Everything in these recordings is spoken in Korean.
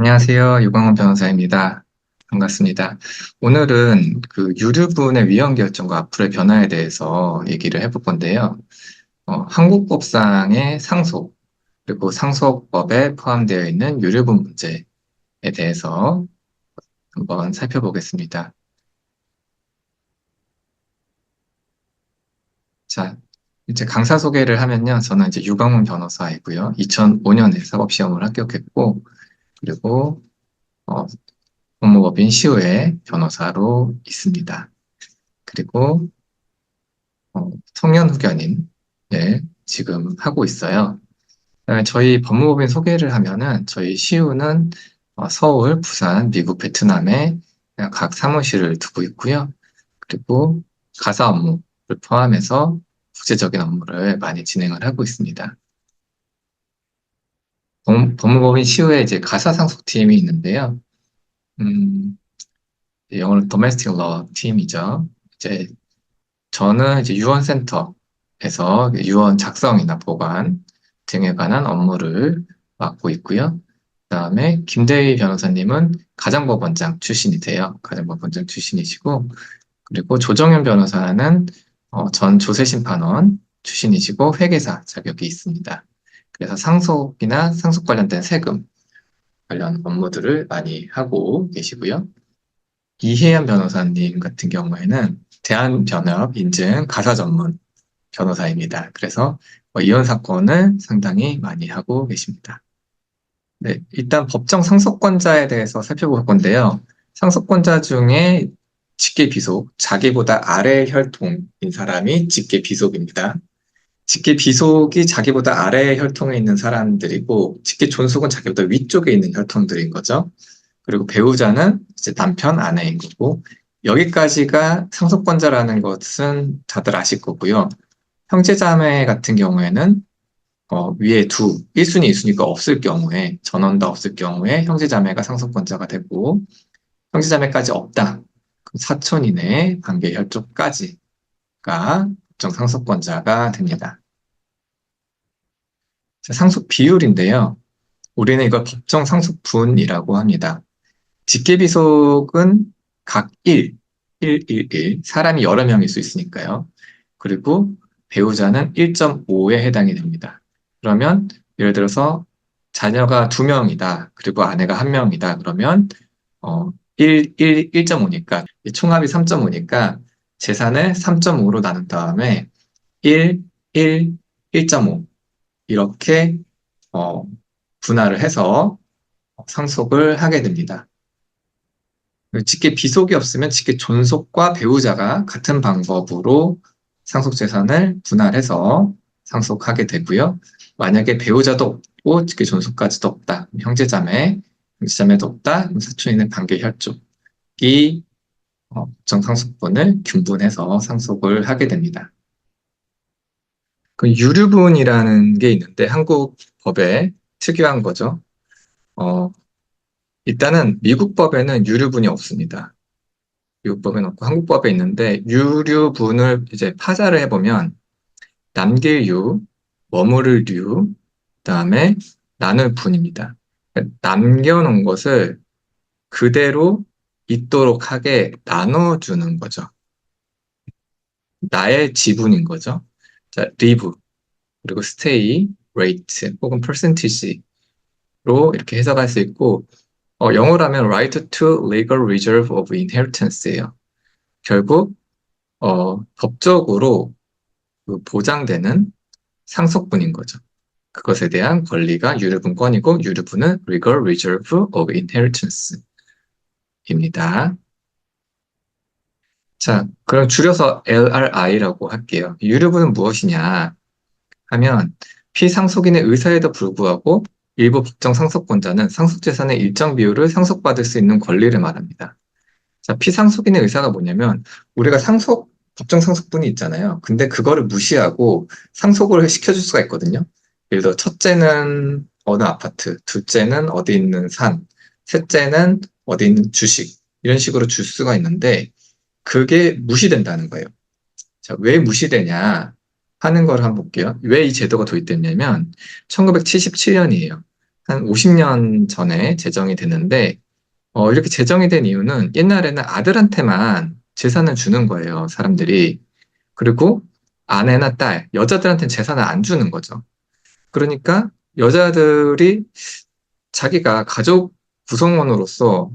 안녕하세요. 유광훈 변호사입니다. 반갑습니다. 오늘은 그 유류분의 위헌 결정과 앞으로의 변화에 대해서 얘기를 해볼 건데요. 한국법상의 상속, 그리고 상속법에 포함되어 있는 유류분 문제에 대해서 한번 살펴보겠습니다. 자, 이제 강사 소개를 하면요. 저는 이제 유광훈 변호사이고요. 2005년에 사법시험을 합격했고, 그리고 법무법인 시우의 변호사로 있습니다. 그리고 청년 후견인 지금 하고 있어요. 저희 법무법인 소개를 하면은 저희 시우는 서울, 부산, 미국, 베트남에 각 사무실을 두고 있고요. 그리고 가사 업무를 포함해서 국제적인 업무를 많이 진행을 하고 있습니다. 법무법인 시우에 이제 가사 상속팀이 있는데요. 음, 영어로 Domestic Law 팀이죠. 이제 저는 이제 유언센터에서 유언 작성이나 보관 등에 관한 업무를 맡고 있고요. 그다음에 김대희 변호사님은 가정법원장 출신이세요. 가정법원장 출신이시고, 그리고 조정현 변호사는 전 조세심판원 출신이시고 회계사 자격이 있습니다. 그래서 상속이나 상속 관련된 세금 관련 업무들을 많이 하고 계시고요. 이혜연 변호사님 같은 경우에는 대한변협 인증 가사 전문 변호사입니다. 그래서 이혼 사건을 상당히 많이 하고 계십니다. 네, 일단 법정 상속권자에 대해서 살펴볼 건데요. 상속권자 중에 직계 비속, 자기보다 아래 혈통인 사람이 직계 비속입니다. 직계 비속이 자기보다 아래 혈통에 있는 사람들이고, 직계 존속은 자기보다 위쪽에 있는 혈통들인 거죠. 그리고 배우자는 이제 남편, 아내인 거고, 여기까지가 상속권자라는 것은 다들 아실 거고요. 형제자매 같은 경우에는 위에 1순위, 2순위가 없을 경우에, 전원 다 없을 경우에 형제자매가 상속권자가 되고, 형제자매까지 없다. 그럼 사촌 이내 관계 혈족까지가 법정 상속권자가 됩니다. 자, 상속 비율인데요. 우리는 이걸 법정 상속분이라고 합니다. 직계비속은 각 1, 사람이 여러 명일 수 있으니까요. 그리고 배우자는 1.5에 해당이 됩니다. 그러면 예를 들어서 자녀가 2명이다. 그리고 아내가 1명이다. 그러면 1.5니까 총합이 3.5니까 재산을 3.5로 나눈 다음에 1, 1, 1.5 이렇게 어, 분할을 해서 상속을 하게 됩니다. 직계 비속이 없으면 직계 존속과 배우자가 같은 방법으로 상속재산을 분할해서 상속하게 되고요. 만약에 배우자도 없고 직계 존속까지도 없다. 형제자매도 없다. 사촌 있는 관계 혈족이 정상속분을 균분해서 상속을 하게 됩니다. 그 유류분이라는 게 있는데 한국 법에 특유한 거죠. 일단은 미국 법에는 유류분이 없습니다. 미국 법에는 없고 한국 법에 있는데 유류분을 이제 파자를 해보면 남길 유, 머무를 류, 그다음에 나눌 분입니다. 남겨놓은 것을 그대로 있도록 하게 나눠주는 거죠. 나의 지분인 거죠. 자, 리브, 그리고 스테이, 레이트, 혹은 퍼센티지로 이렇게 해석할 수 있고, 영어로 하면 right to legal reserve of inheritance예요. 결국 법적으로 그 보장되는 상속분인 거죠. 그것에 대한 권리가 유류분권이고 유류분은 legal reserve of inheritance입니다. 자, 그럼 줄여서 LRI라고 할게요. 유류분은 무엇이냐 하면 피상속인의 의사에도 불구하고 일부 법정 상속권자는 상속재산의 일정 비율을 상속받을 수 있는 권리를 말합니다. 자, 피상속인의 의사가 뭐냐면 우리가 법정 상속분이 있잖아요. 근데 그거를 무시하고 상속을 시켜줄 수가 있거든요. 예를 들어 첫째는 어느 아파트, 둘째는 어디 있는 산, 셋째는 어디 있는 주식 이런 식으로 줄 수가 있는데 그게 무시된다는 거예요. 자, 왜 무시되냐 하는 걸 한번 볼게요. 왜 이 제도가 도입됐냐면 1977년이에요. 한 50년 전에 제정이 됐는데, 이렇게 제정이 된 이유는 옛날에는 아들한테만 재산을 주는 거예요, 사람들이. 그리고 아내나 딸, 여자들한테는 재산을 안 주는 거죠. 그러니까 여자들이 자기가 가족 구성원으로서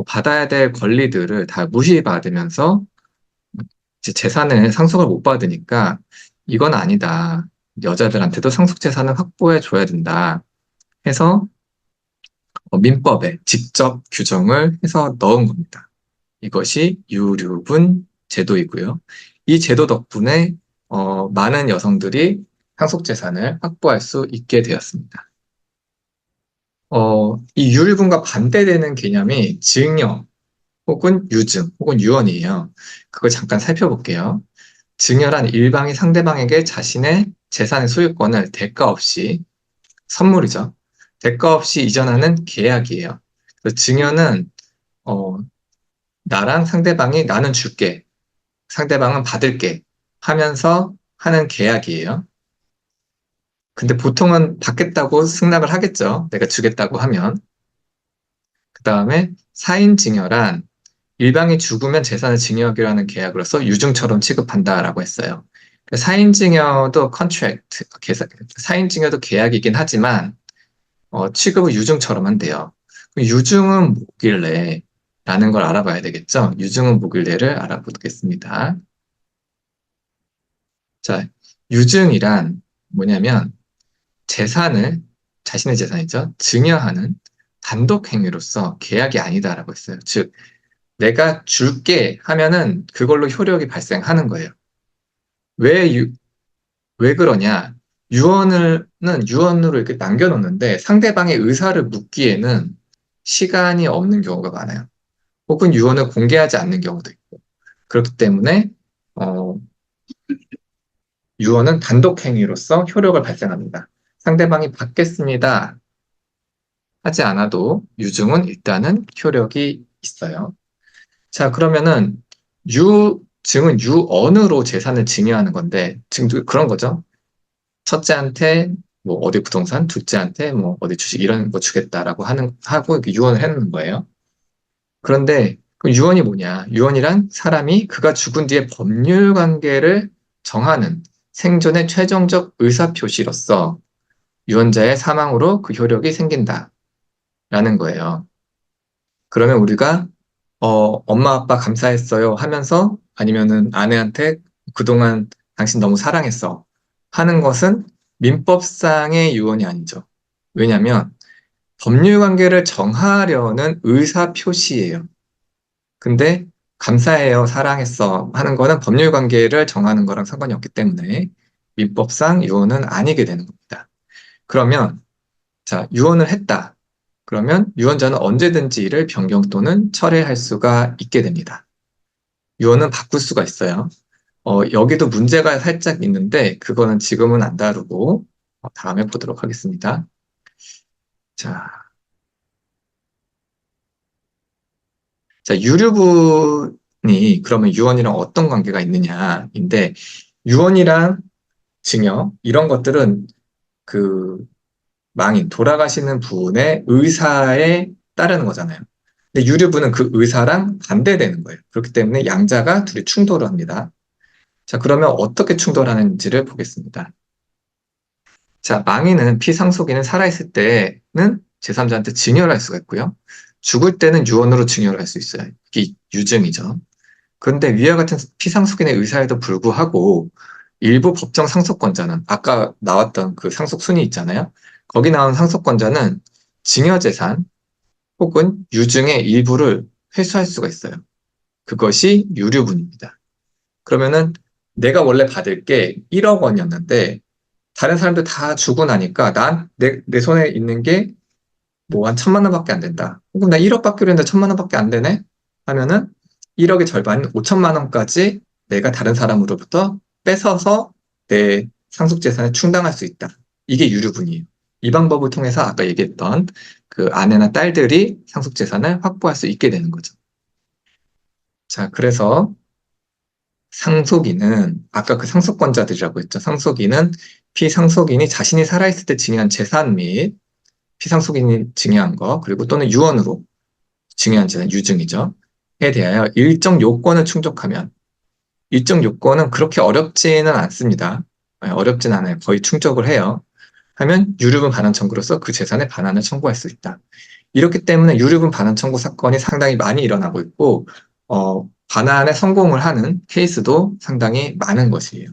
받아야 될 권리들을 다 무시받으면서 이제 재산을 상속을 못 받으니까 이건 아니다. 여자들한테도 상속 재산을 확보해 줘야 된다. 해서 민법에 직접 규정을 해서 넣은 겁니다. 이것이 유류분 제도이고요. 이 제도 덕분에 많은 여성들이 상속 재산을 확보할 수 있게 되었습니다. 이 유류분과 반대되는 개념이 증여 혹은 유증 혹은 유언이에요. 그걸 잠깐 살펴볼게요. 증여란 일방이 상대방에게 자신의 재산의 소유권을 대가 없이 선물이죠. 대가 없이 이전하는 계약이에요. 그래서 증여는 어, 나랑 상대방이 나는 줄게, 상대방은 받을게 하면서 하는 계약이에요. 근데 보통은 받겠다고 승낙을 하겠죠. 내가 주겠다고 하면. 그 다음에 사인증여란 일방이 죽으면 재산을 증여하기로 하는 계약으로서 유증처럼 취급한다라고 했어요. 사인증여도 컨트랙트, 사인증여도 계약이긴 하지만 취급을 유증처럼 한대요. 유증은 뭐길래? 라는 걸 알아봐야 되겠죠? 유증은 뭐길래를 알아보겠습니다. 자, 유증이란 뭐냐면 재산을, 자신의 재산이죠. 증여하는 단독 행위로서 계약이 아니다라고 했어요. 즉, 내가 줄게 하면은 그걸로 효력이 발생하는 거예요. 왜, 왜 그러냐? 유언으로 이렇게 남겨놓는데 상대방의 의사를 묻기에는 시간이 없는 경우가 많아요. 혹은 유언을 공개하지 않는 경우도 있고. 그렇기 때문에, 어, 유언은 단독 행위로서 효력을 발생합니다. 상대방이 받겠습니다 하지 않아도 유증은 일단은 효력이 있어요. 자, 그러면은 유증은 유언으로 재산을 증여하는 건데, 지금 그런 거죠. 첫째한테 뭐 어디 부동산, 둘째한테 뭐 어디 주식 이런 거 주겠다라고 하고 이렇게 유언을 해놓는 거예요. 그런데 그 유언이 뭐냐? 유언이란 사람이 그가 죽은 뒤에 법률 관계를 정하는 생존의 최종적 의사 표시로서 유언자의 사망으로 그 효력이 생긴다라는 거예요. 그러면 우리가 엄마 아빠 감사했어요 하면서 아니면은 아내한테 그동안 당신 너무 사랑했어 하는 것은 민법상의 유언이 아니죠. 왜냐하면 법률 관계를 정하려는 의사 표시예요. 근데 감사해요, 사랑했어 하는 거는 법률 관계를 정하는 거랑 상관이 없기 때문에 민법상 유언은 아니게 되는 겁니다. 그러면 자, 유언을 했다. 그러면 유언자는 언제든지 이를 변경 또는 철회할 수가 있게 됩니다. 유언은 바꿀 수가 있어요. 여기도 문제가 살짝 있는데 그거는 지금은 안 다루고 다음에 보도록 하겠습니다. 자, 자, 유류분이 그러면 유언이랑 어떤 관계가 있느냐인데 유언이랑 증여 이런 것들은 그 망인 돌아가시는 분의 의사에 따르는 거잖아요. 근데 유류분은 그 의사랑 반대되는 거예요. 그렇기 때문에 양자가 둘이 충돌을 합니다. 자, 그러면 어떻게 충돌하는지를 보겠습니다. 자, 망인은 피상속인은 살아있을 때는 제3자한테 증여를 할 수가 있고요. 죽을 때는 유언으로 증여를 할 수 있어요. 이게 유증이죠. 그런데 위와 같은 피상속인의 의사에도 불구하고 일부 법정 상속권자는 아까 나왔던 그 상속 순위 있잖아요. 거기 나온 상속권자는 증여재산 혹은 유증의 일부를 회수할 수가 있어요. 그것이 유류분입니다. 그러면은 내가 원래 받을 게 1억 원이었는데 다른 사람들 다 주고 나니까 내 손에 있는 게 뭐 한 1,000만 원밖에 안 된다. 혹은 나 1억 받기로 했는데 1,000만 원밖에 안 되네? 하면은 1억의 절반 5천만 원까지 내가 다른 사람으로부터 뺏어서 내 상속재산에 충당할 수 있다. 이게 유류분이에요. 이 방법을 통해서 아까 얘기했던 그 아내나 딸들이 상속재산을 확보할 수 있게 되는 거죠. 자, 그래서 상속인은 아까 그 상속권자들이라고 했죠. 상속인은 피상속인이 자신이 살아있을 때 증여한 재산 및 피상속인이 증여한 거, 그리고 또는 유언으로 증여한 자는 유증이죠. 에 대하여 일정 요건을 충족하면, 일정 요건은 그렇게 어렵지는 않습니다. 어렵진 않아요. 거의 충족을 해요. 하면 유류분 반환 청구로서 그 재산의 반환을 청구할 수 있다. 이렇기 때문에 유류분 반환 청구 사건이 상당히 많이 일어나고 있고, 반환에 성공을 하는 케이스도 상당히 많은 것이에요.